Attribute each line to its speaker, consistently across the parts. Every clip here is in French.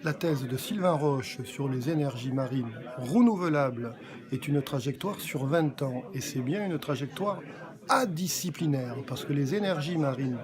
Speaker 1: La thèse de Sylvain Roche sur les énergies marines renouvelables est une trajectoire sur 20 ans et c'est bien une trajectoire adisciplinaire parce que les énergies marines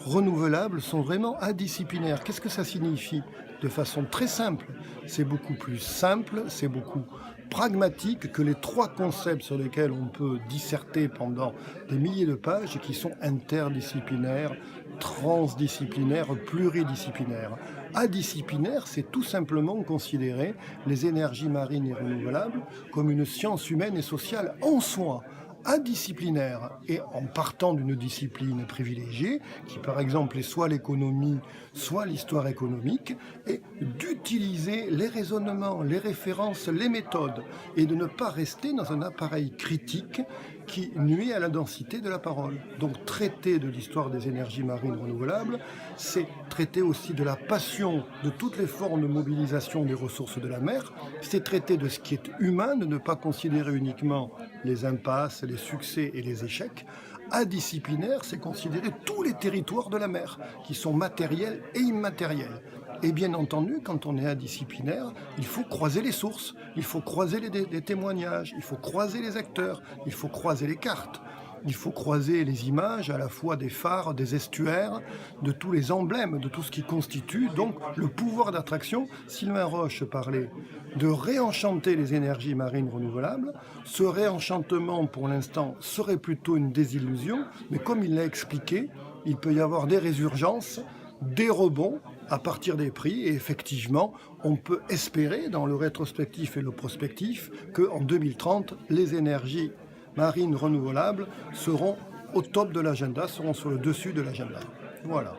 Speaker 1: renouvelables sont vraiment adisciplinaires. Qu'est-ce que ça signifie? De façon très simple, c'est beaucoup plus simple, c'est beaucoup pragmatique que les trois concepts sur lesquels on peut disserter pendant des milliers de pages et qui sont interdisciplinaires, transdisciplinaires, pluridisciplinaires. Adisciplinaire, c'est tout simplement considérer les énergies marines et renouvelables comme une science humaine et sociale en soi. Adisciplinaire et en partant d'une discipline privilégiée, qui par exemple est soit l'économie, soit l'histoire économique, et d'utiliser les raisonnements, les références, les méthodes, et de ne pas rester dans un appareil critique qui nuit à la densité de la parole. Donc traiter de l'histoire des énergies marines renouvelables, c'est traiter aussi de la passion de toutes les formes de mobilisation des ressources de la mer, c'est traiter de ce qui est humain, de ne pas considérer uniquement les impasses, les succès et les échecs. Adisciplinaire, c'est considérer tous les territoires de la mer, qui sont matériels et immatériels. Et bien entendu, quand on est indisciplinaire, il faut croiser les sources, il faut croiser les témoignages, il faut croiser les acteurs, il faut croiser les cartes. Il faut croiser les images à la fois des phares, des estuaires, de tous les emblèmes, de tout ce qui constitue donc le pouvoir d'attraction. Sylvain Roche parlait de réenchanter les énergies marines renouvelables. Ce réenchantement, pour l'instant, serait plutôt une désillusion, mais comme il l'a expliqué, il peut y avoir des résurgences, des rebonds à partir des prix, et effectivement, on peut espérer, dans le rétrospectif et le prospectif, qu'en 2030, les énergies marines renouvelables seront au top de l'agenda, seront sur le dessus de l'agenda. Voilà.